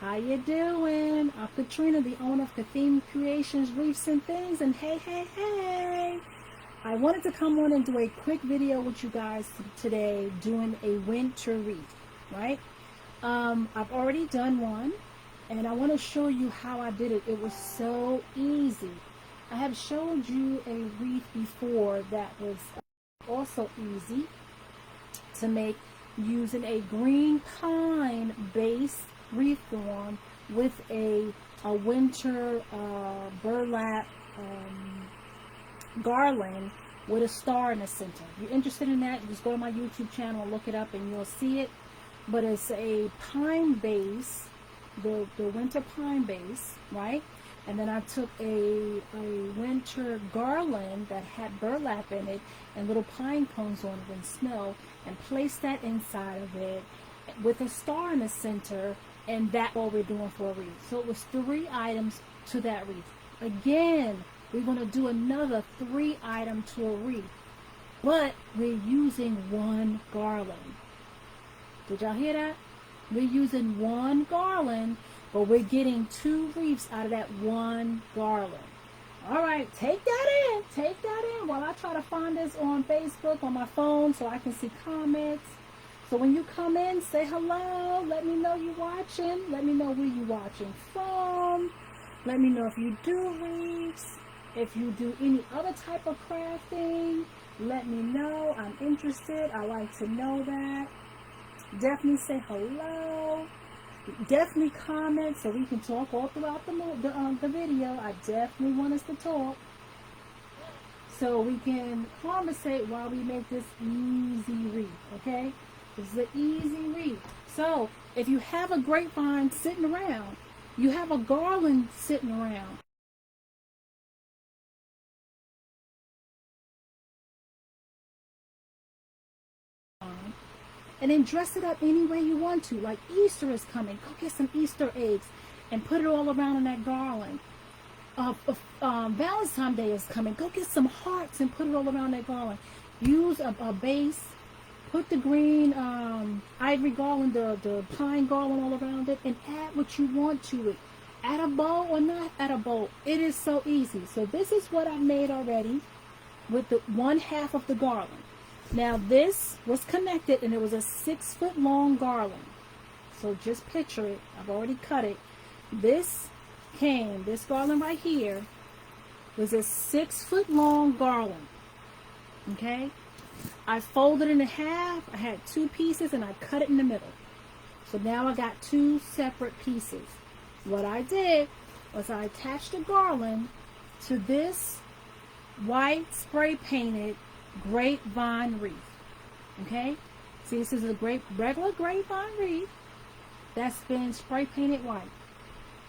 How you doing? I'm Katrina, the owner of Kathleen Creations, Wreaths and Things, and hey. I wanted to come on and do a quick video with you guys today doing a winter wreath, right? I've already done one, and I want to show you how I did it. It was so easy. I have showed you a wreath before that was also easy to make using a green pine base wreath form with a winter burlap garland with a star in the center. If you're interested in that, just go to my YouTube channel and look it up and you'll see it. But it's a pine base, the winter pine base, right? And then I took a winter garland that had burlap in it and little pine cones on it and snow, and placed that inside of it with a star in the center, and that's what we're doing for a wreath. So it was 3 items to that wreath. Again, we're going to do another 3 item to a wreath, but we're using 1 garland. Did y'all hear that? We're using 1 garland, but we're getting 2 wreaths out of that 1 garland. All right, take that in while I try to find this on Facebook on my phone so I can see comments. So when you come in, say hello. Let me know you're watching. Let me know where you're watching from. Let me know if you do wreaths, if you do any other type of crafting. Let me know. I'm interested. I like to know that. Definitely say hello. Definitely comment so we can talk all throughout the video. I definitely want us to talk so we can conversate while we make this easy wreath, okay? This is an easy wreath. So if you have a grapevine sitting around, you have a garland sitting around, and then dress it up any way you want to. Like Easter is coming, go get some Easter eggs and put it all around in that garland. Valentine's Day is coming, go get some hearts and put it all around that garland. Use a base, put the green ivory garland, the pine garland all around it, and add what you want to it. Add a bow or not add a bow. It is so easy. So this is what I made already with the 1/2 of the garland. Now this was connected and it was a 6-foot long garland. So just picture it. I've already cut it. This garland right here was a 6-foot long garland. Okay? I folded it in half. I had 2 pieces and I cut it in the middle. So now I got 2 separate pieces. What I did was I attached the garland to this white spray painted grapevine wreath. Okay, see, this is a regular grapevine wreath that's been spray painted white.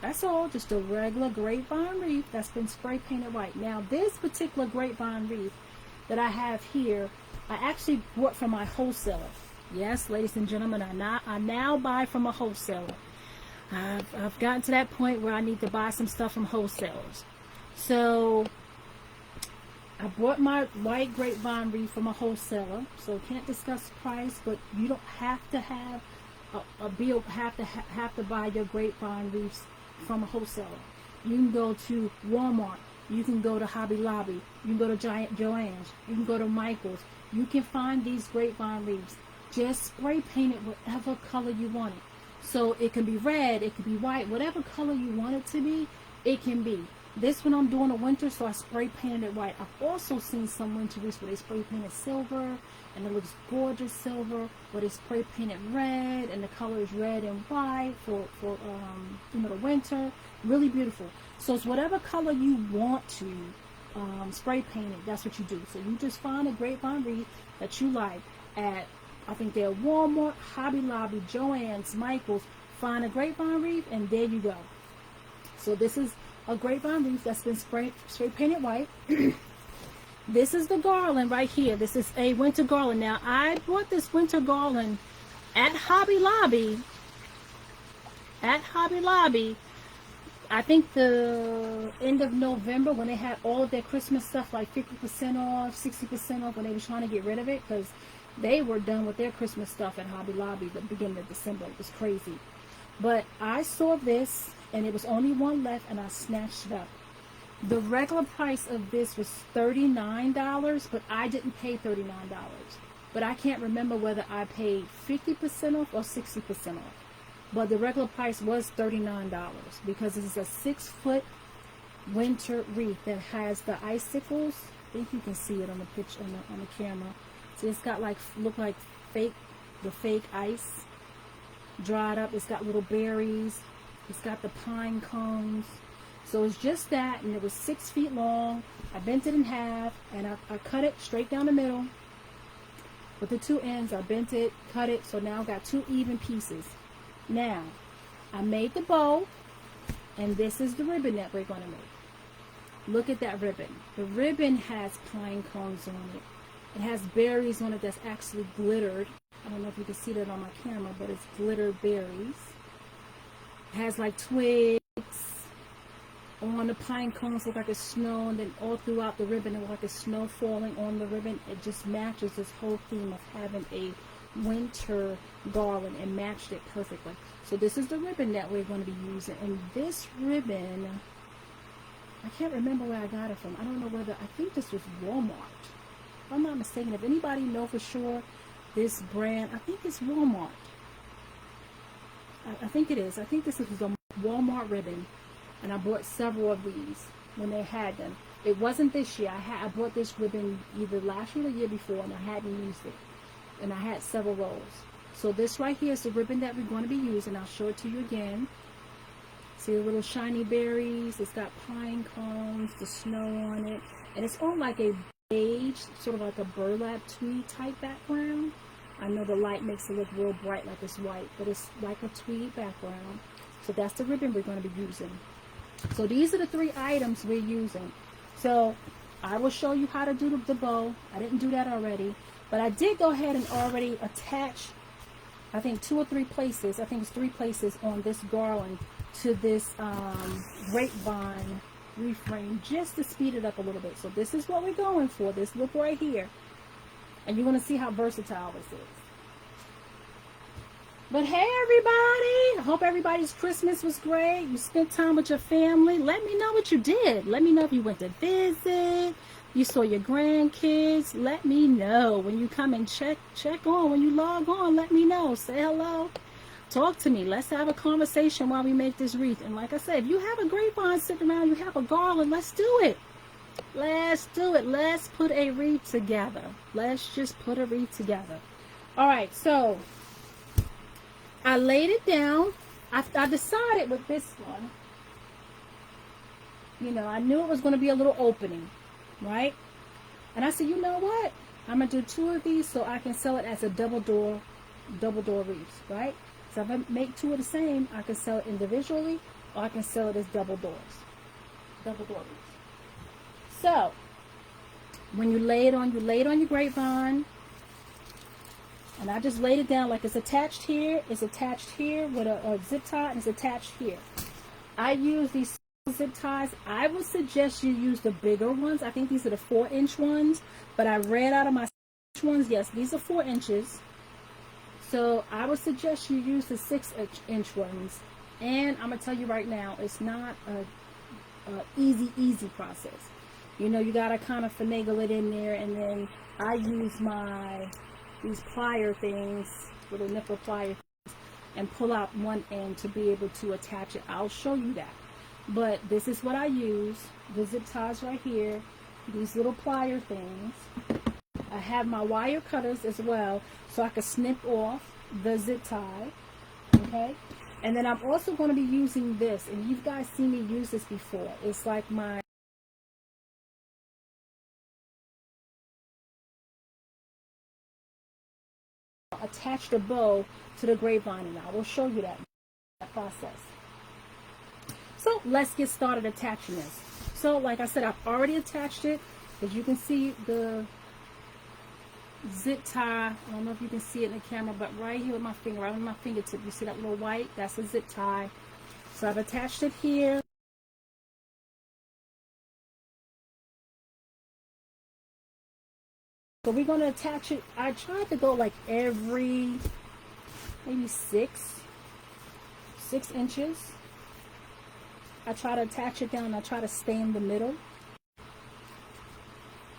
That's all, just a regular grapevine wreath that's been spray painted white. Now this particular grapevine wreath that I have here, I actually bought from my wholesaler. Yes, ladies and gentlemen, I now buy from a wholesaler. I've gotten to that point where I need to buy some stuff from wholesalers. So I bought my white grapevine wreath from a wholesaler, so can't discuss price, but you don't have to have have to buy your grapevine wreaths from a wholesaler. You can go to Walmart, you can go to Hobby Lobby, you can go to Giant Joann's, you can go to Michael's. You can find these grapevine wreaths. Just spray paint it whatever color you want it. So it can be red, it can be white, whatever color you want it to be, it can be. This one I'm doing a winter, so I spray painted it white. I've also seen some winter wreaths where they spray painted silver, and it looks gorgeous silver, where they spray painted red, and the color is red and white for the winter. Really beautiful. So it's whatever color you want to spray paint it. That's what you do. So you just find a grapevine wreath that you like at, I think they're Walmart, Hobby Lobby, Joann's, Michael's. Find a grapevine wreath, and there you go. So this is a grapevine wreath that's been spray painted white. This is the garland right here. This is a winter garland. Now I bought this winter garland at Hobby Lobby. I think the end of November, when they had all of their Christmas stuff like 50% off, 60% off, when they were trying to get rid of it, because they were done with their Christmas stuff at Hobby Lobby the beginning of December. It was crazy. But I saw this and it was only one left and I snatched it up. The regular price of this was $39, but I didn't pay $39. But I can't remember whether I paid 50% off or 60% off. But the regular price was $39 because this is a 6-foot winter wreath that has the icicles. I think you can see it on the picture on the camera. So it's got like the fake ice dried up. It's got little berries. It's got the pine cones. So it's just that, and it was 6 feet long. I bent it in half, and I cut it straight down the middle with the 2 ends. I bent it, cut it, so now I've got 2 even pieces. Now, I made the bow, and this is the ribbon that we're going to make. Look at that ribbon. The ribbon has pine cones on it. It has berries on it that's actually glittered. I don't know if you can see that on my camera, but it's glittered berries. It has like twigs on the pine cones, look like it's snow, and then all throughout the ribbon it looks like it's snow falling on the ribbon. It just matches this whole theme of having a winter garland and matched it perfectly. So this is the ribbon that we're going to be using, and this ribbon, I can't remember where I got it from. I don't know whether, I think this was Walmart, if I'm not mistaken. If anybody know for sure this brand, I think it's Walmart. I think it is. I think this is a Walmart ribbon, and I bought several of these when they had them. It wasn't this year. I bought this ribbon either last year or the year before, and I hadn't used it, and I had several rolls. So this right here is the ribbon that we're going to be using. I'll show it to you again. See the little shiny berries. It's got pine cones, the snow on it, and it's on like a beige, sort of like a burlap tweed type background. I know the light makes it look real bright like it's white, but it's like a tweed background. So that's the ribbon we're going to be using. So these are the 3 items we're using. So I will show you how to do the bow. I didn't do that already, but I did go ahead and already attach, I think 2 or 3 places, I think it's 3 places on this garland to this grapevine reframe, just to speed it up a little bit. So this is what we're going for, this look right here. And you're going to see how versatile this is. But hey everybody, I hope everybody's Christmas was great. You spent time with your family. Let me know what you did. Let me know if you went to visit, you saw your grandkids. Let me know when you come and check on, when you log on. Let me know. Say hello. Talk to me. Let's have a conversation while we make this wreath. And like I said, if you have a grapevine sitting around, you have a garland, let's do it. Let's do it. Let's put a wreath together. Let's just put a wreath together. All right, so I laid it down. I decided with this one, you know, I knew it was going to be a little opening, right? And I said, you know what? I'm going to do 2 of these so I can sell it as a double door wreath, right? So if I make 2 of the same, I can sell it individually, or I can sell it as double door wreaths. So when you lay it on your grapevine, and I just laid it down like it's attached here with a zip tie, and it's attached here. I use these zip ties. I would suggest you use the bigger ones. I think these are the 4-inch ones, but I read out of my 6-inch ones, yes, these are 4 inches. So I would suggest you use the 6-inch ones. And I'm going to tell you right now, it's not a easy process. You know, you got to kind of finagle it in there, and then I use these plier things, little nipple plier things, and pull out one end to be able to attach it. I'll show you that. But this is what I use. The zip ties right here, these little plier things. I have my wire cutters as well, so I can snip off the zip tie. Okay? And then I'm also going to be using this, and you guys seen me use this before. It's like my attach the bow to the grapevine, and I will show you that process. So let's get started attaching this. So like I said, I've already attached it. As you can see, the zip tie, I don't know if you can see it in the camera, but right here with my finger, right on my fingertip, you see that little white? That's a zip tie. So I've attached it here. So we're going to attach it. I tried to go like every maybe 6 6 inches. I try to attach it down. I try to stay in the middle.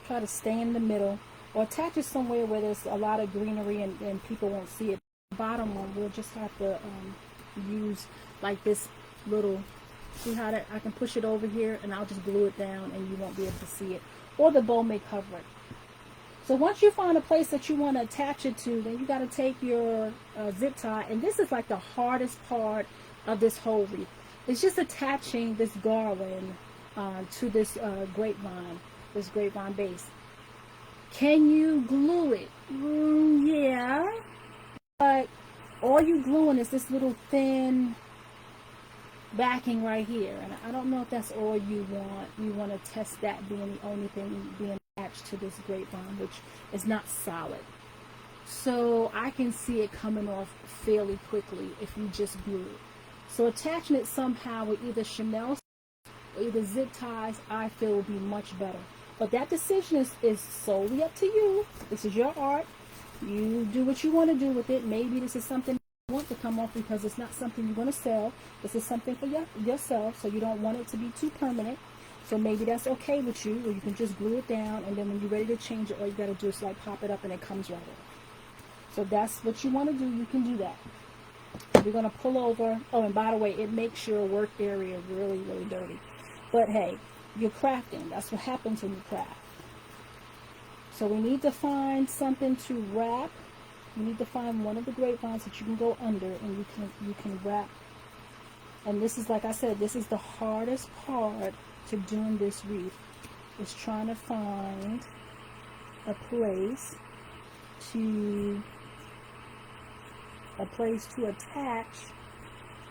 Try to stay in the middle, or attach it somewhere where there's a lot of greenery and people won't see it. The bottom one, we'll just have to use like this little, see how that I can push it over here, and I'll just glue it down and you won't be able to see it, or the bow may cover it. So once you find a place that you want to attach it to, then you got to take your zip tie, and this is like the hardest part of this whole wreath. It's just attaching this garland to this grapevine base. Can you glue it? Yeah, but all you gluing is this little thin backing right here, and I don't know if that's all you want. You want to test that being the only thing being attached to this grapevine, which is not solid. So I can see it coming off fairly quickly if you just glue it. So attaching it somehow with either Chanel or either zip ties, I feel would be much better. But that decision is solely up to you. This is your art. You do what you want to do with it. Maybe this is something you want to come off because it's not something you want to sell. This is something for yourself, so you don't want it to be too permanent. So maybe that's okay with you, or you can just glue it down, and then when you're ready to change it, all you got to do is like pop it up and it comes right off. So that's what you want to do. You can do that. We're going to pull over. Oh, and by the way, it makes your work area really, really dirty. But hey, you're crafting. That's what happens when you craft. So we need to find something to wrap. You need to find one of the grapevines that you can go under, and you can wrap. And this is, like I said, this is the hardest part to doing this wreath, is trying to find a place to attach.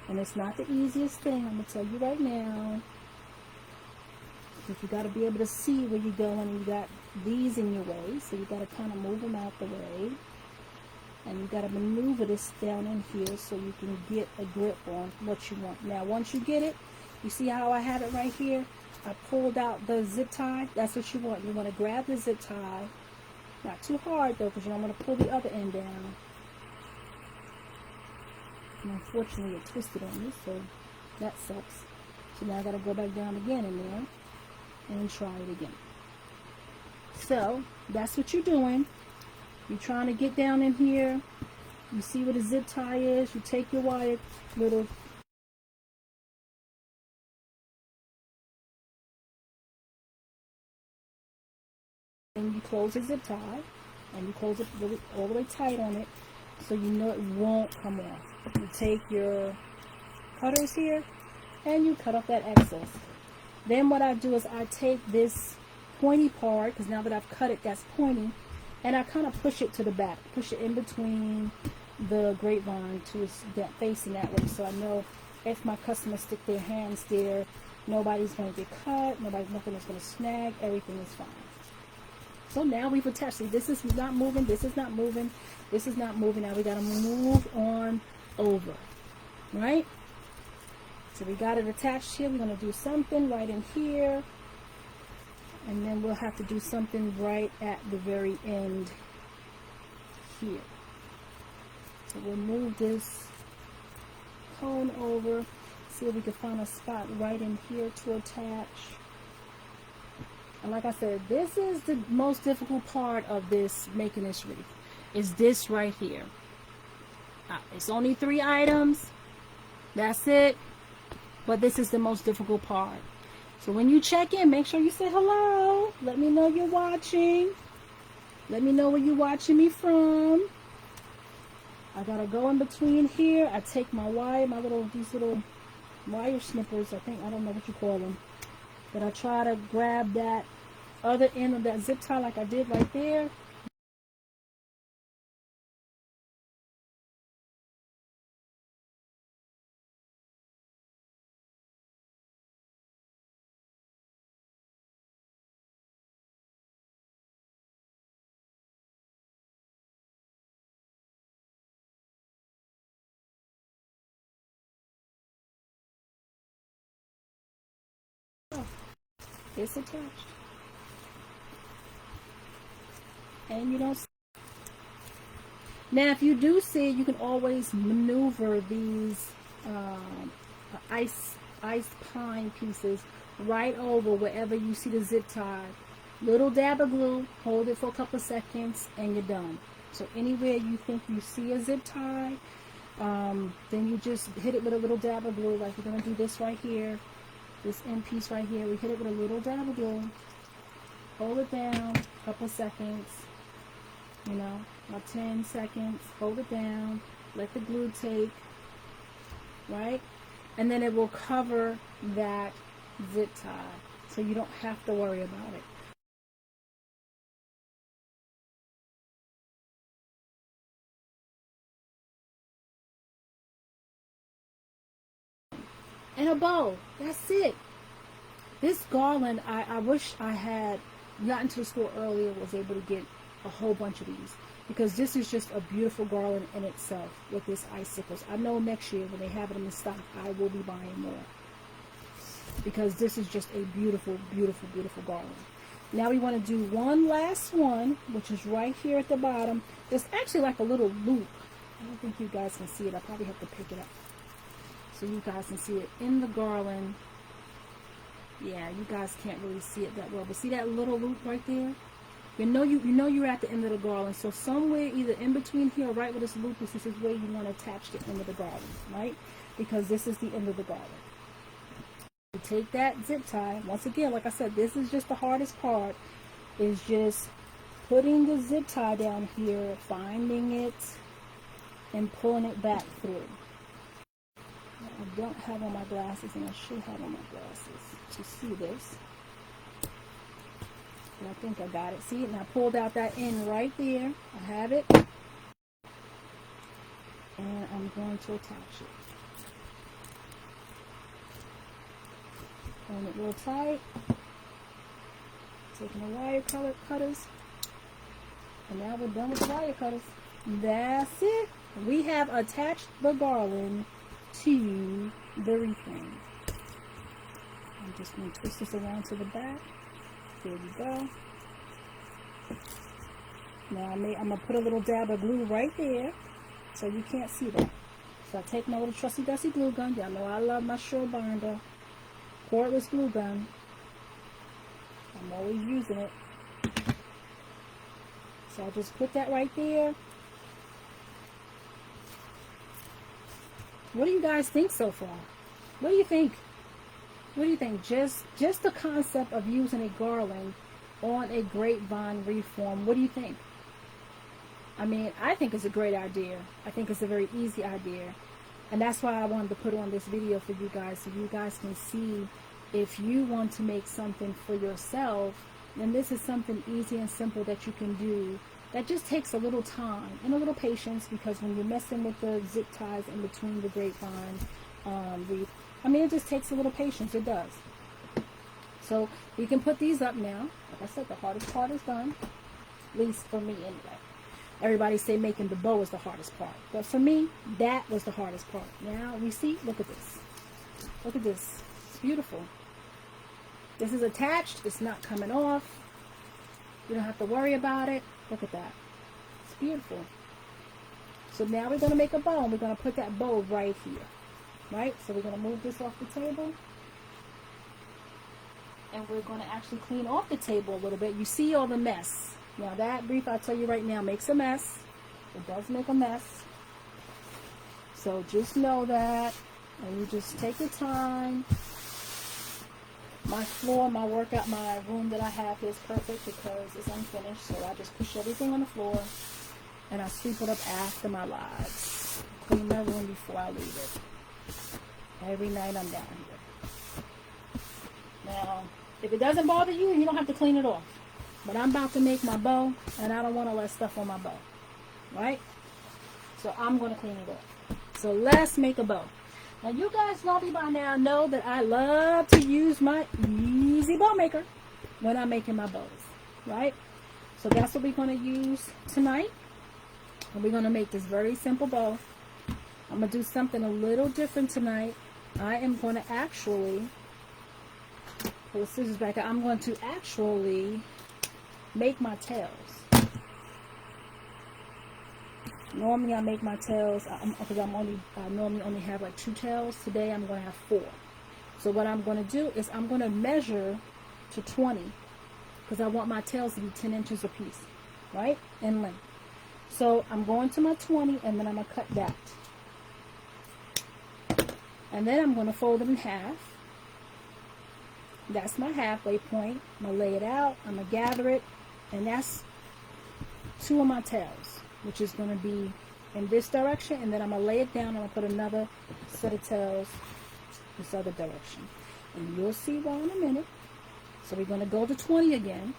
And it's not the easiest thing, I'm gonna tell you right now. Because you got to be able to see where you're going, and you got these in your way, so you got to kind of move them out the way, and you got to maneuver this down in here so you can get a grip on what you want. Now once you get it, you see how I have it right here? I pulled out the zip tie. That's what you want. You want to grab the zip tie, not too hard though, because you don't want to pull the other end down. And unfortunately it twisted on me, so that sucks. So now I got to go back down again in there and try it again. So that's what you're doing. You're trying to get down in here. You see where the zip tie is. You take your wire little and you close the zip tie, and you close it really all the way tight on it, so you know it won't come off. You take your cutters here and you cut off that excess. Then what I do is I take this pointy part, because now that I've cut it, that's pointy, and I kind of push it to the back, push it in between the grapevine to its facing that way, so I know if my customers stick their hands there, nobody's going to get cut, nothing is going to snag, everything is fine. So now we've attached. See, this is not moving, this is not moving, this is not moving. Now we got to move on over, right? So we got it attached here. We're going to do something right in here, and then we'll have to do something right at the very end here. So we'll move this cone over, see if we can find a spot right in here to attach. And like I said, this is the most difficult part of this, making this wreath, is this right here. It's only 3 items, that's it, but this is the most difficult part. So when you check in, make sure you say hello. Let me know you're watching. Let me know where you're watching me from. I gotta go in between here. I take my wire, these little wire snippers, I don't know what you call them. But I try to grab that other end of that zip tie like I did right there. It's attached. And you don't see. Now if you do see, you can always maneuver these iced pine pieces right over wherever you see the zip tie. Little dab of glue, hold it for a couple seconds, and you're done. So anywhere you think you see a zip tie, then you just hit it with a little dab of glue, like we're going to do this right here, this end piece right here. We hit it with a little dab of glue, hold it down a couple seconds, you know, about 10 seconds, hold it down, let the glue take, right? And then it will cover that zip tie, so you don't have to worry about it. And a bow. That's it. This garland, I wish I had gotten to the store earlier, was able to get a whole bunch of these, because this is just a beautiful garland in itself with this icicles. I know next year when they have it in the stock, I will be buying more, because this is just a beautiful, beautiful, beautiful garland. Now we want to do one last one, which is right here at the bottom. There's actually like a little loop. I don't think you guys can see it. I probably have to pick it up so you guys can see it in the garland. Yeah, you guys can't really see it that well, but see that little loop right there? You know you're at the end of the garland. So somewhere either in between here or right where this loop is, this is where you want to attach the end of the garland, right? Because this is the end of the garland. You take that zip tie. Once again, like I said, this is just the hardest part, is just putting the zip tie down here, finding it, and pulling it back through. I don't have on my glasses, and I should have on my glasses to see this. But I think I got it. See it? And I pulled out that end right there. I have it. And I'm going to attach it. Pulling it real tight. Taking the wire cutters. And now we're done with the wire cutters. That's it. We have attached the garland to the wreath ring. I'm just going to twist this around to the back. There we go. Now I'm going to put a little dab of glue right there so you can't see that. So I take my little trusty dusty glue gun. Y'all know I love my Sure Binder cordless glue gun. I'm always using it. So I just put that right there. What do you guys think so far? What do you think? What do you think? Just the concept of using a garland on a grapevine wreath form. What do you think? I mean, I think it's a great idea. I think it's a very easy idea. And that's why I wanted to put on this video for you guys, so you guys can see if you want to make something for yourself, then this is something easy and simple that you can do. That just takes a little time and a little patience, because when you're messing with the zip ties in between the grapevine wreath, I mean, it just takes a little patience. It does. So you can put these up now. Like I said, the hardest part is done, at least for me anyway. Everybody say making the bow is the hardest part, but for me, that was the hardest part. Now we see, look at this. Look at this. It's beautiful. This is attached. It's not coming off. You don't have to worry about it. Look at that. It's beautiful. So now we're going to make a bow, and we're going to put that bow right here. Right? So we're going to move this off the table. And we're going to actually clean off the table a little bit. You see all the mess. Now that wreath, I'll tell you right now, makes a mess. It does make a mess. So just know that. And you just take your time. My floor, my workout, my room that I have here is perfect because it's unfinished. So I just push everything on the floor and I sweep it up after my lives. Clean my room before I leave it. Every night I'm down here. Now, if it doesn't bother you, you don't have to clean it off. But I'm about to make my bow, and I don't want all that stuff on my bow. Right? So I'm going to clean it off. So let's make a bow. Now you guys know me by now, know that I love to use my easy bow maker when I'm making my bows. Right? So that's what we're going to use tonight. And we're going to make this very simple bow. I'm going to do something a little different tonight. I am going to actually pull the scissors back out. I'm going to actually make my tails. Normally I make my tails, because I normally only have like 2 tails. Today I'm going to have 4. So what I'm going to do is I'm going to measure to 20, because I want my tails to be 10 inches a piece, right, in length. So I'm going to my 20, and then I'm going to cut that. And then I'm going to fold it in half. That's my halfway point. I'm going to lay it out. I'm going to gather it. And that's 2 of my tails, which is going to be in this direction. And then I'm going to lay it down. I'm going to put another set of tails this other direction. And you'll see why in a minute. So we're going to go to 20 again.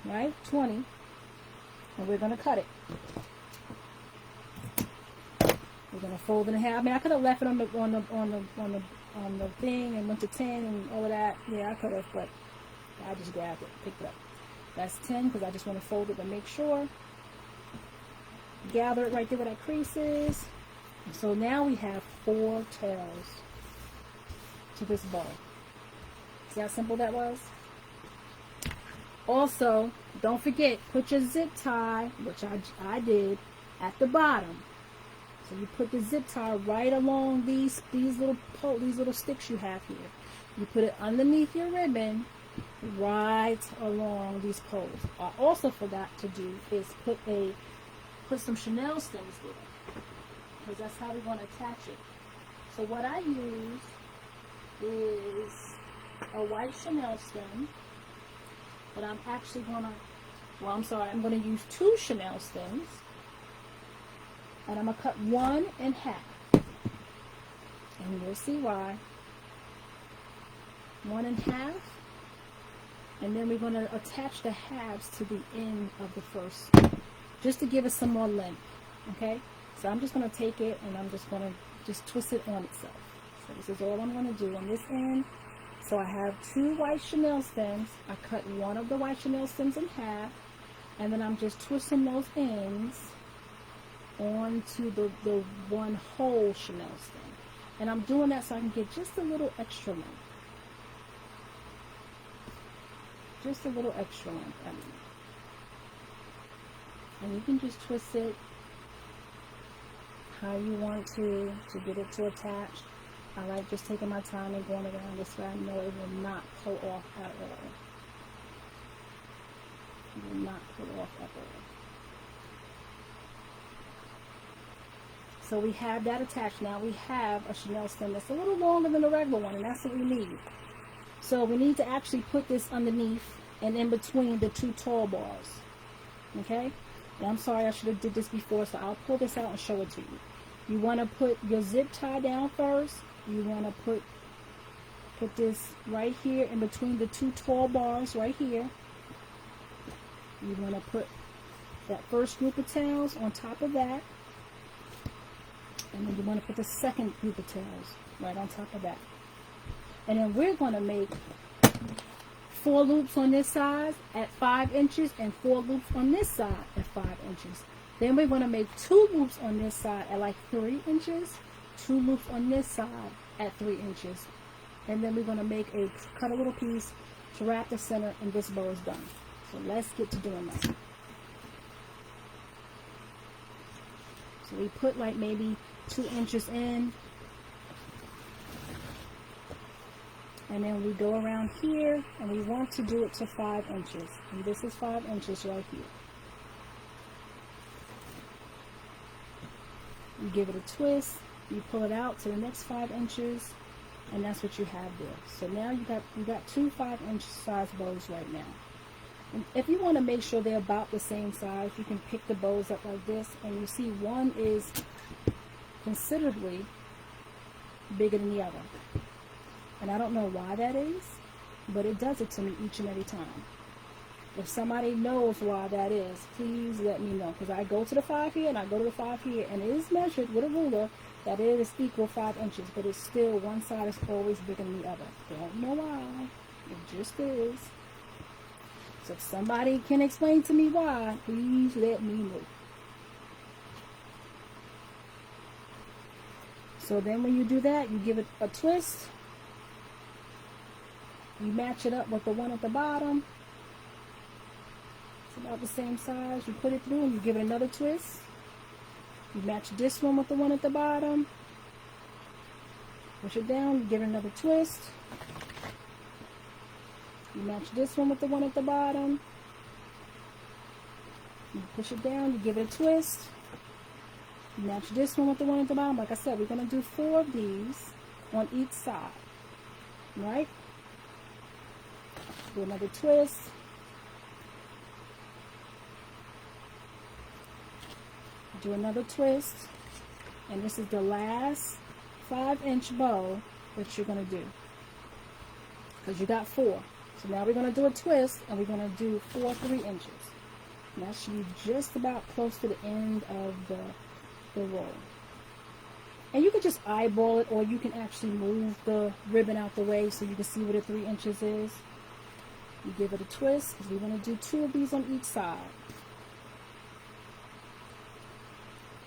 Right? 20. And we're going to cut it. We're going to fold it in half. I mean, I could have left it on the thing and went to 10 and all of that. Yeah, I could have, but I just grabbed it, picked it up. That's 10 because I just want to fold it to make sure. Gather it right there where that crease is. And so now we have 4 tails to this bow. See how simple that was? Also, don't forget, put your zip tie, which I did, at the bottom. So you put the zip tie right along these little sticks you have here. You put it underneath your ribbon, right along these poles. I also forgot to do is put some chenille stems there, because that's how we're going to attach it. So what I use is a white chenille stem, but I'm actually going to, I'm going to use 2 chenille stems. And I'm going to cut 1 in half. And you'll see why. 1 in half. And then we're going to attach the halves to the end of the first, just to give it some more length. Okay? So I'm just going to take it and I'm just going to just twist it on itself. So this is all I'm going to do on this end. So I have 2 white chenille stems. I cut 1 of the white chenille stems in half. And then I'm just twisting those ends onto the 1 whole chenille stem. And I'm doing that so I can get just a little extra length. Just a little extra length, I mean. And you can just twist it how you want to get it to attach. I like just taking my time and going around this way. I know it will not pull off at all. It will not pull off at all. So we have that attached. Now we have a chenille stem that's a little longer than the regular one, and that's what we need. So we need to actually put this underneath and in between the 2 tall bars. Okay? Now I'm sorry, I should have did this before, so I'll pull this out and show it to you. You want to put your zip tie down first. You want to put this right here in between the 2 tall bars right here. You want to put that first group of tails on top of that. And then you want to put the second group of tails right on top of that. And then we're going to make 4 loops on this side at 5 inches and 4 loops on this side at 5 inches. Then we're going to make 2 loops on this side at like 3 inches, 2 loops on this side at 3 inches. And then we're going to cut a little piece to wrap the center, and this bow is done. So let's get to doing that. So we put like maybe 2 inches in, and then we go around here, and we want to do it to 5 inches, and this is 5 inches right here. You give it a twist, you pull it out to the next 5 inches, and that's what you have there. So now you got 2 5-inch size bows right now. And if you want to make sure they're about the same size, you can pick the bows up like this, and you see one is considerably bigger than the other. And I don't know why that is, but it does it to me each and every time. If somebody knows why that is, please let me know. Because I go to the 5 here and I go to the 5 here, and it is measured with a ruler that it is equal 5 inches, but it's still one side is always bigger than the other. Don't know why. It just is. So if somebody can explain to me why, please let me know. So then when you do that, you give it a twist. You match it up with the one at the bottom. It's about the same size. You put it through and you give it another twist. You match this one with the one at the bottom. Push it down, you give it another twist. You match this one with the one at the bottom. You push it down, you give it a twist. You match this one with the one at the bottom. Like I said, we're going to do 4 of these on each side. Right? Do another twist. Do another twist. And this is the last 5-inch bow that you're going to do. Because you got 4. So now we're going to do a twist and we're going to do 4 3 inches. And that should be just about close to the end of the roll. And you can just eyeball it, or you can actually move the ribbon out the way so you can see what the 3 inches is. You give it a twist because we want to do 2 of these on each side.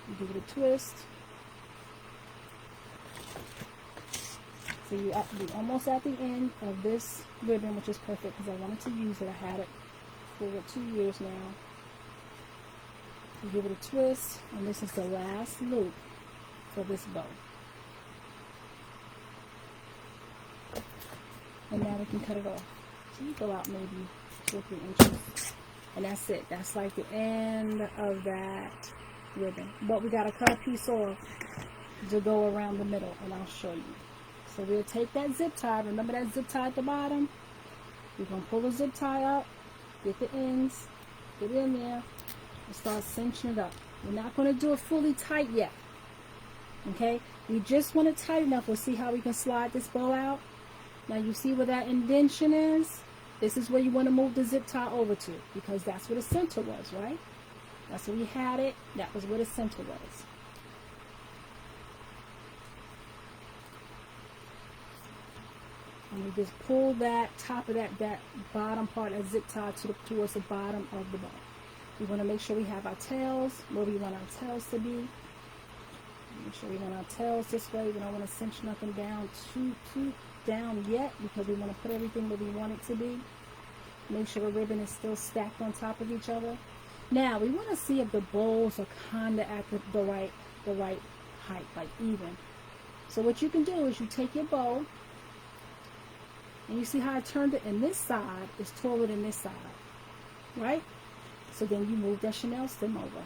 You give it a twist. So you're almost at the end of this ribbon, which is perfect because I wanted to use it. I had it for 2 years now. You give it a twist, and this is the last loop for this bow. And now we can cut it off. So you go out maybe 2 or 3 inches. And that's it. That's like the end of that ribbon. But we got to cut a piece off to go around the middle, and I'll show you. So we'll take that zip tie. Remember that zip tie at the bottom? We're going to pull the zip tie up, get the ends, get it in there, and start cinching it up. We're not going to do it fully tight yet. Okay? We just want it tight enough. We'll see how we can slide this bow out. Now you see where that indentation is? This is where you want to move the zip tie over to, because that's where the center was, right? That's where we had it. That was where the center was. And we just pull that top of that bottom part of zip tie towards the bottom of the bow. We want to make sure we have our tails where we want our tails to be. Make sure we want our tails this way. We don't want to cinch nothing down too down yet, because we want to put everything where we want it to be. Make sure the ribbon is still stacked on top of each other. Now we want to see if the bows are kind of at the right height, like even. So what you can do is you take your bow, and you see how I turned it, and this side is taller than this side, right? So then you move that Chanel stem over.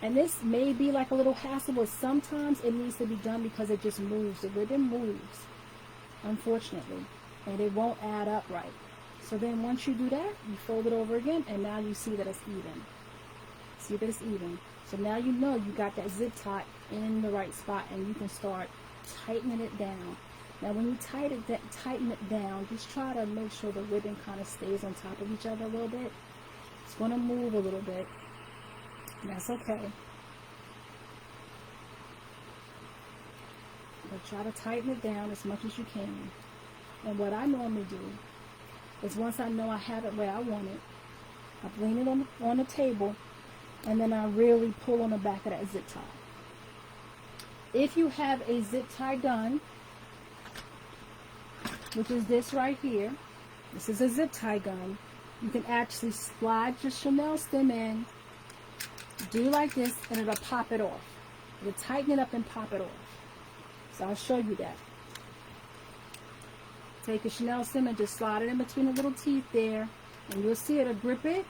And this may be like a little hassle, but sometimes it needs to be done because it just moves. The ribbon moves, unfortunately, and it won't add up right. So then once you do that, you fold it over again, and now you see that it's even. See that it's even. So now you know you got that zip tie in the right spot, and you can start tightening it down. Now when you tighten it down, just try to make sure the ribbon kind of stays on top of each other a little bit. It's going to move a little bit. That's okay. But try to tighten it down as much as you can. And what I normally do is, once I know I have it where I want it, I lean it on the table, and then I really pull on the back of that zip tie. If you have a zip tie gun, which is this right here, this is a zip tie gun, you can actually slide your Chanel stem in, do like this, and it'll pop it off. It'll tighten it up and pop it off. So I'll show you that. Take a Chanel stem and just slide it in between the little teeth there, and you'll see it'll grip it.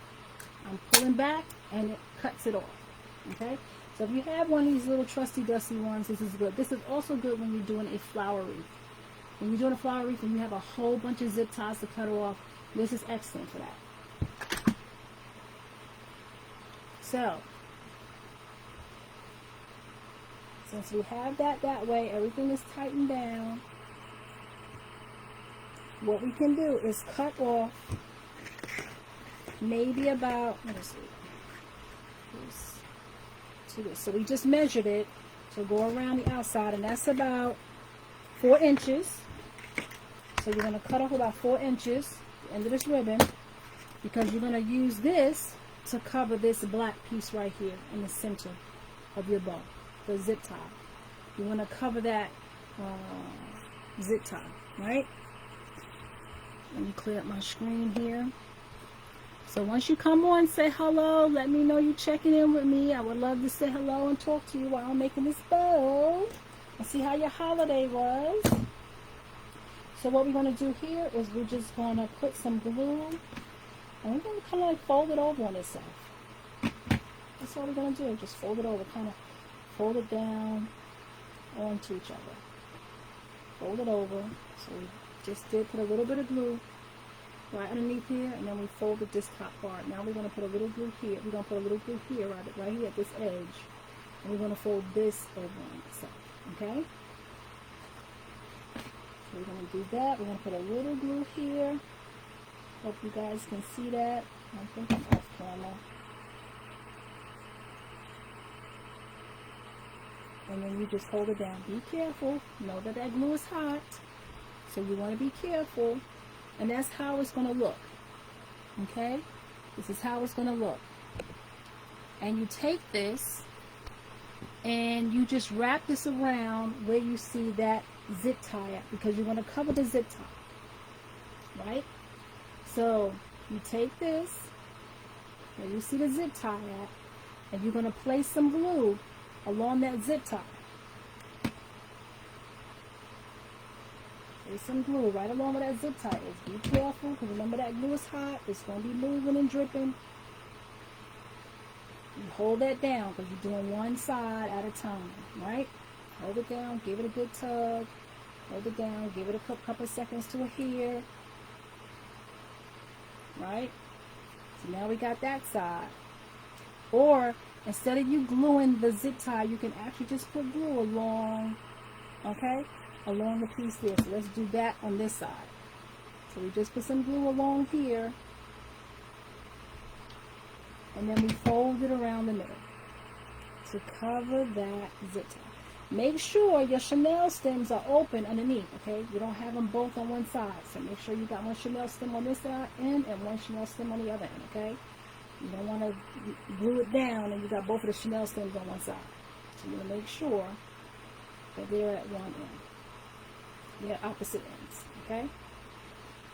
I'm pulling back, and it cuts it off. Okay? So if you have one of these little trusty dusty ones, this is good. This is also good when you're doing a flower wreath. When you're doing a flower wreath and you have a whole bunch of zip ties to cut off, this is excellent for that. So, since we have that way, everything is tightened down, what we can do is cut off maybe about, let me see, so we just measured it to go around the outside, and that's about 4 inches. So you're going to cut off about 4 inches, the end of this ribbon, because you're going to use this to cover this black piece right here in the center of your bow, the zip tie. You want to cover that zip tie, right? Let me clear up my screen here. So once you come on, say hello. Let me know you checking in with me. I would love to say hello and talk to you while I'm making this bow. And see how your holiday was. So what we're going to do here is we're just going to put some glue. And we're going to kind of like fold it over on itself. That's all we're going to do. Just fold it over. Kind of fold it down onto each other. Fold it over. So we just did put a little bit of glue right underneath here, and then we folded this top part. Now we're going to put a little glue here. We're going to put a little glue here, right here at this edge. And we're going to fold this over on itself. Okay? So we're going to do that. We're going to put a little glue here. Hope you guys can see that. I think I'm off camera. And then you just hold it down. Be careful. Know that that glue is hot. So you want to be careful. And that's how it's going to look. Okay? This is how it's going to look. And you take this and you just wrap this around where you see that zip tie at, because you're going to cover the zip tie. Right? So you take this where you see the zip tie at, and you're going to place some glue along that zip tie. There's some glue right along where that zip tie is. Be careful, because remember that glue is hot. It's going to be moving and dripping. You hold that down, because you're doing one side at a time, right? Hold it down, give it a good tug. Hold it down, give it a couple seconds to adhere. Right? So now we got that side. Or instead of you gluing the zip tie, you can actually just put glue along, okay, along the piece there. So let's do that on this side. So we just put some glue along here, and then we fold it around the middle to cover that zip tie. Make sure your chenille stems are open underneath, okay? You don't have them both on one side. So make sure you got one chenille stem on this side end and one chenille stem on the other end, okay? You don't want to glue it down and you got both of the chenille stems on one side. So you want to make sure that they're at one end. They're opposite ends, okay?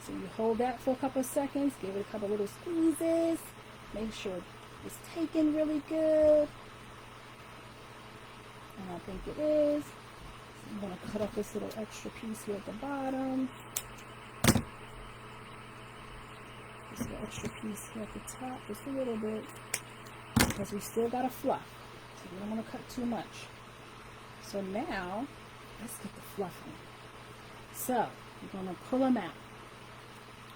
So you hold that for a couple of seconds. Give it a couple little squeezes. Make sure it's taken really good. And I think it is. So I'm going to cut off this little extra piece here at the bottom. This little extra piece here at the top, just a little bit. Because we still got a fluff. So we don't want to cut too much. So now, let's get the fluffing. So, we're going to pull them out.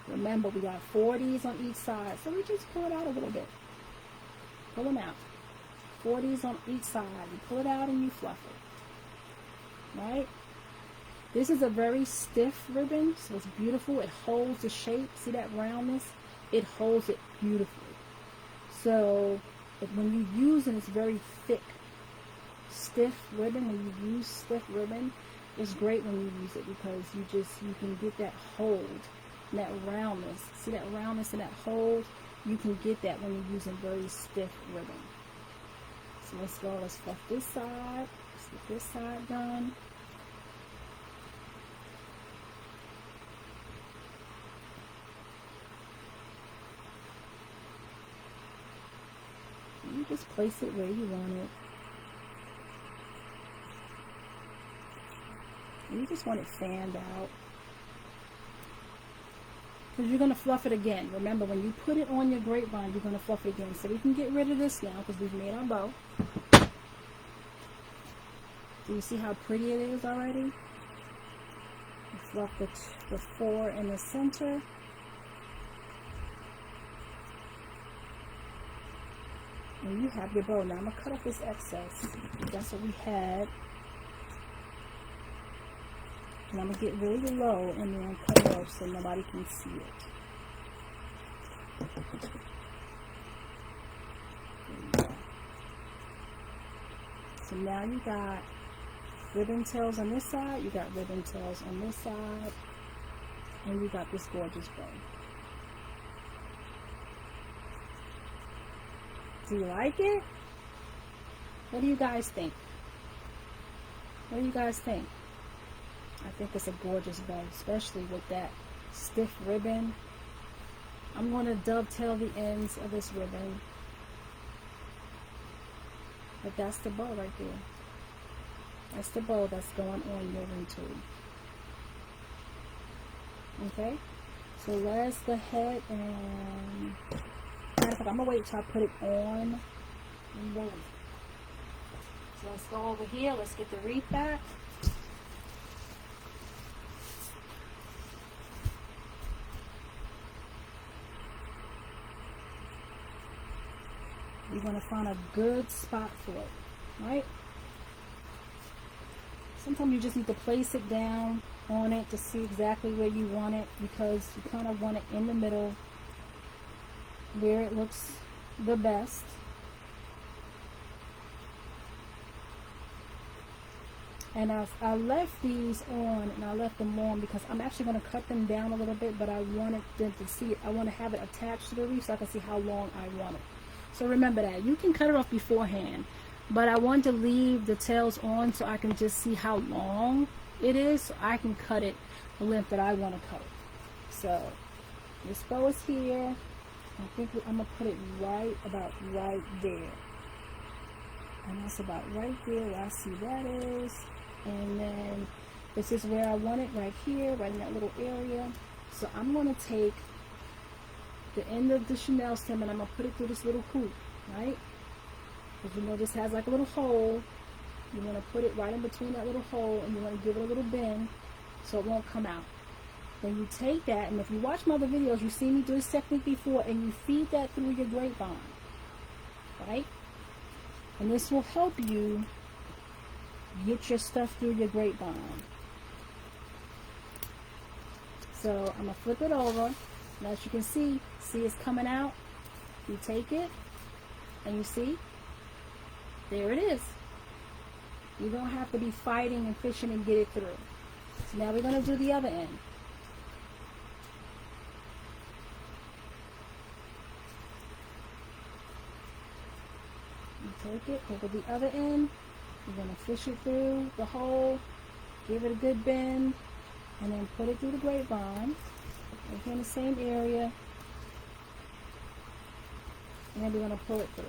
Remember, we got 4 of these on each side. So we just pull it out a little bit. Pull them out. 4 of these on each side. You pull it out and you fluff it. Right? This is a very stiff ribbon, so it's beautiful. It holds the shape. See that roundness? It holds it beautifully. So when you use it, it's very thick, stiff ribbon. When you use stiff ribbon, it's great when you use it because you can get that hold, and that roundness. See that roundness and that hold? You can get that when you're using very stiff ribbon. So let's go. Let's fluff this side. Let's get this side done. You just place it where you want it. You just want it fanned out. Because you're going to fluff it again. Remember, when you put it on your grapevine, you're going to fluff it again. So we can get rid of this now because we've made our bow. Do you see how pretty it is already? You fluff the 4 in the center. And you have your bow. Now I'm going to cut off this excess. That's what we had. And I'm going to get really low and then cut it off so nobody can see it. So now you got ribbon tails on this side, you got ribbon tails on this side, and you got this gorgeous bow. Do you like it? What do you guys think? What do you guys think? I think it's a gorgeous bow, especially with that stiff ribbon. I'm going to dovetail the ends of this ribbon. But that's the bow right there. That's the bow that's going on your ring tube. Okay? So let's go ahead and... I'm going to wait till I put it on. So let's go over here. Let's get the wreath back. You're going to find a good spot for it, right? Sometimes you just need to place it down on it to see exactly where you want it, because you kind of want it in the middle where it looks the best. And I left these on, and I left them on because I'm actually going to cut them down a little bit, but I wanted them to see it. I want to have it attached to the wreath so I can see how long I want it. So remember that. You can cut it off beforehand, but I want to leave the tails on so I can just see how long it is, so I can cut it the length that I want to cut it. So this bow is here. I think I'm going to put it about right there. And that's about right there where I see that is. And then this is where I want it, right here, right in that little area. So I'm going to take the end of the chenille stem and I'm going to put it through this little hoop, right? Because you know this has like a little hole. You want to put it right in between that little hole, and you want to give it a little bend so it won't come out. Then you take that, and if you watch my other videos, you see me do this technique before, and you feed that through your grapevine, right? And this will help you get your stuff through your grapevine. So I'm going to flip it over. And as you can see it's coming out. You take it, and you see, there it is. You don't have to be fighting and fishing and get it through. So now we're going to do the other end. You take it over the other end. You're going to fish it through the hole, give it a good bend, and then put it through the grapevine, right here in the same area, and then we're going to pull it through.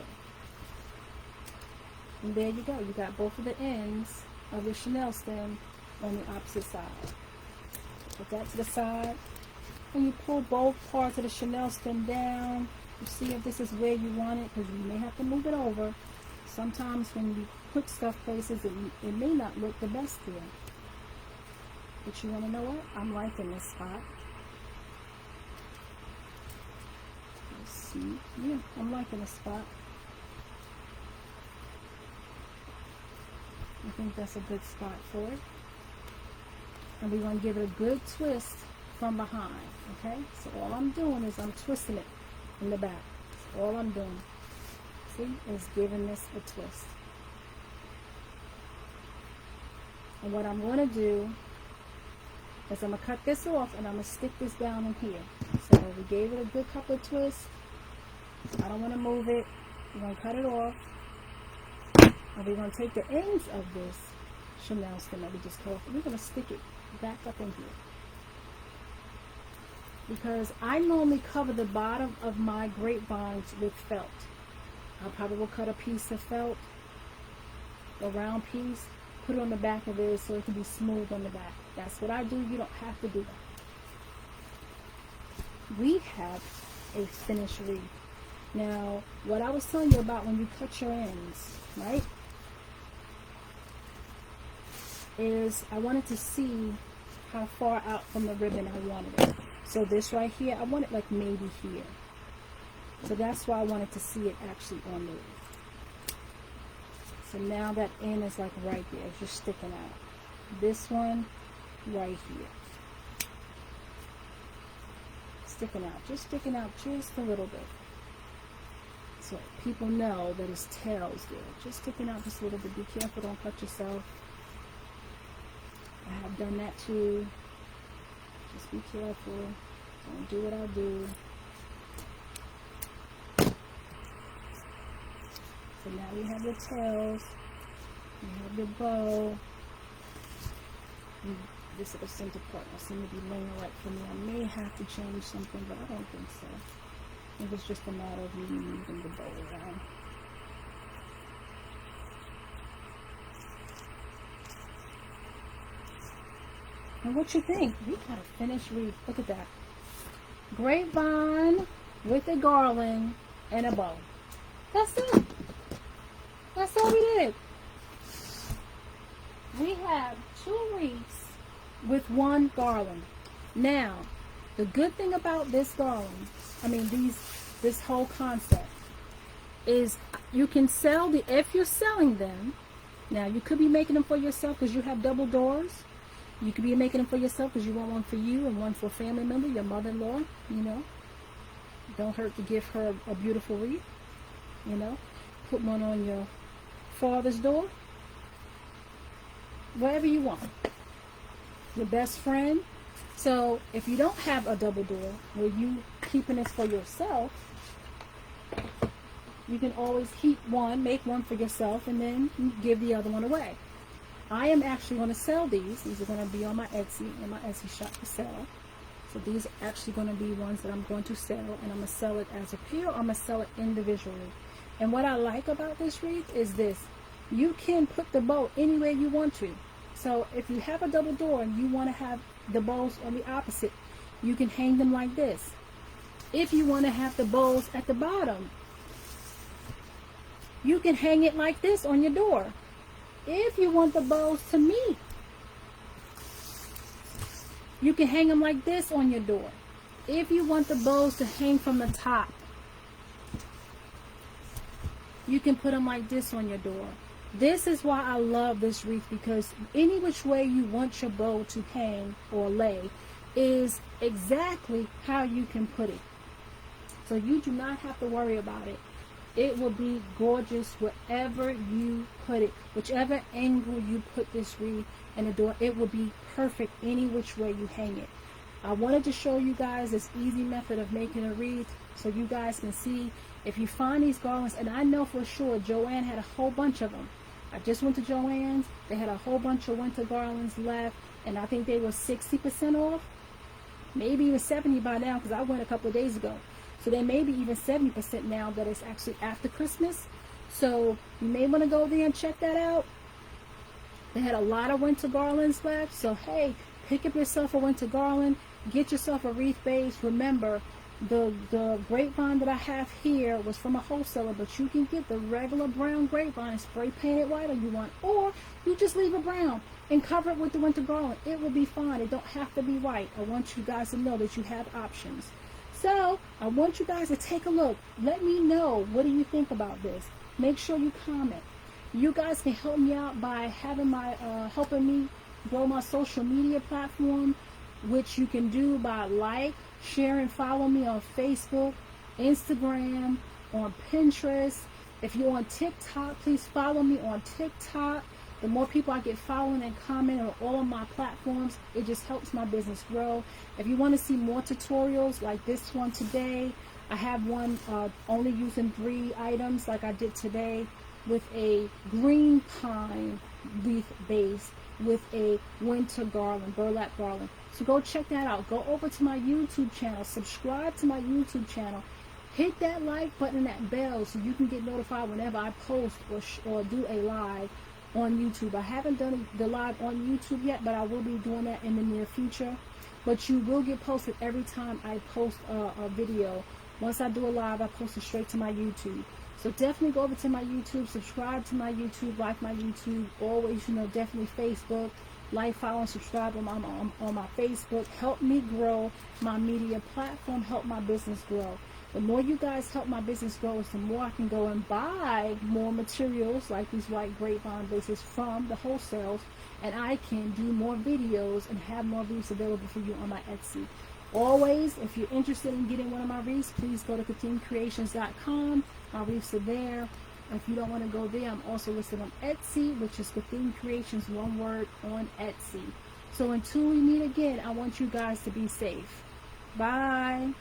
And there you go. You got both of the ends of your chenille stem on the opposite side. Put that to the side, and you pull both parts of the chenille stem down. You see if this is where you want it, because you may have to move it over. Sometimes when you put stuff places, it may not look the best here. But you want to know what? I'm liking this spot. Let's see. Yeah, I'm liking this spot. I think that's a good spot for it. And we're going to give it a good twist from behind. Okay? So all I'm doing is I'm twisting it in the back. That's all I'm doing. See? Is giving this a twist. And what I'm going to do is I'm going to cut this off and I'm going to stick this down in here. So we gave it a good couple of twists. I don't want to move it. We're going to cut it off. And we're going to take the ends of this chenille stem that we just cut off. We're going to stick it back up in here. Because I normally cover the bottom of my grapevines with felt. I probably will cut a piece of felt, a round piece, put it on the back of it so it can be smooth on the back. That's what I do. You don't have to do that. We have a finished wreath. Now, what I was telling you about when you cut your ends, right, is I wanted to see how far out from the ribbon I wanted it. So this right here, I want it like maybe here. So that's why I wanted to see it actually on the wreath. So now that end is like right there. It's just sticking out. This one right here. Sticking out. Just sticking out just a little bit. So people know that his tail's there. Just sticking out just a little bit. Be careful, don't cut yourself. I have done that too. Just be careful. Don't do what I do. So now you have your tails. You have your bow. You this little center part doesn't seem to be laying right for me. I may have to change something, but I don't think so. It was just a matter of me moving the bow around. And what you think? We got a finished wreath. Look at that. Grapevine with a garland and a bow. That's it. That's all we did. We have 2 wreaths with 1 garland. Now, the good thing about this garland, this whole concept, is you can sell if you're selling them. Now, you could be making them for yourself because you have double doors. You could be making them for yourself because you want one for you and one for a family member, your mother-in-law, Don't hurt to give her a beautiful wreath, Put one on your father's door. Whatever you want. Your best friend. So, if you don't have a double door where you keeping this for yourself, you can always keep one, make one for yourself, and then give the other one away. I am actually going to sell these. These are going to be on my Etsy, in my Etsy shop to sell. So these are actually going to be ones that I'm going to sell, and I'm going to sell it as a pair, or I'm going to sell it individually. And what I like about this wreath is this. You can put the bow anywhere you want to. So if you have a double door and you want to have the bows on the opposite, you can hang them like this. If you want to have the bows at the bottom, you can hang it like this on your door. If you want the bows to meet, you can hang them like this on your door. If you want the bows to hang from the top, you can put them like this on your door. This is why I love this wreath, because any which way you want your bow to hang or lay is exactly how you can put it. So you do not have to worry about it. It will be gorgeous wherever you put it. Whichever angle you put this wreath in the door, it will be perfect any which way you hang it. I wanted to show you guys this easy method of making a wreath so you guys can see. If you find these garlands, and I know for sure Joanne had a whole bunch of them. I just went to Joann's. They had a whole bunch of winter garlands left, and I think they were 60% off. Maybe even 70 by now, because I went a couple of days ago. So they may be even 70% now that it's actually after Christmas. So you may want to go there and check that out. They had a lot of winter garlands left. So hey, pick up yourself a winter garland. Get yourself a wreath base. Remember, the grapevine that I have here was from a wholesaler, but you can get the regular brown grapevine and spray paint it white if you want. Or you just leave it brown and cover it with the winter garland. It will be fine. It don't have to be white. I want you guys to know that you have options. So, I want you guys to take a look. Let me know, what do you think about this? Make sure you comment. You guys can help me out by having helping me grow my social media platform, which you can do by share and follow me on Facebook, Instagram, on Pinterest. If you're on TikTok, please follow me on TikTok. The more people I get following and commenting on all of my platforms, it just helps my business grow. If you want to see more tutorials like this one today, I have one only using 3 items like I did today, with a green pine wreath base with a winter garland, burlap garland. So go check that out. Go over to my YouTube channel. Subscribe to my YouTube channel. Hit that like button and that bell so you can get notified whenever I post or do a live on YouTube. I haven't done the live on YouTube yet, but I will be doing that in the near future. But you will get posted every time I post a video. Once I do a live, I post it straight to my YouTube. So definitely go over to my YouTube, subscribe to my YouTube, like my YouTube. Always, definitely Facebook. Like, follow, and subscribe on my Facebook. Help me grow my media platform. Help my business grow. The more you guys help my business grow, the more I can go and buy more materials like these white grapevine bases from the wholesales, and I can do more videos and have more wreaths available for you on my Etsy. Always, if you're interested in getting one of my wreaths, please go to CathineCreations.com. My wreaths are there. If you don't want to go there, I'm also listed on Etsy, which is Cathine Creations, one word, on Etsy. So until we meet again, I want you guys to be safe. Bye.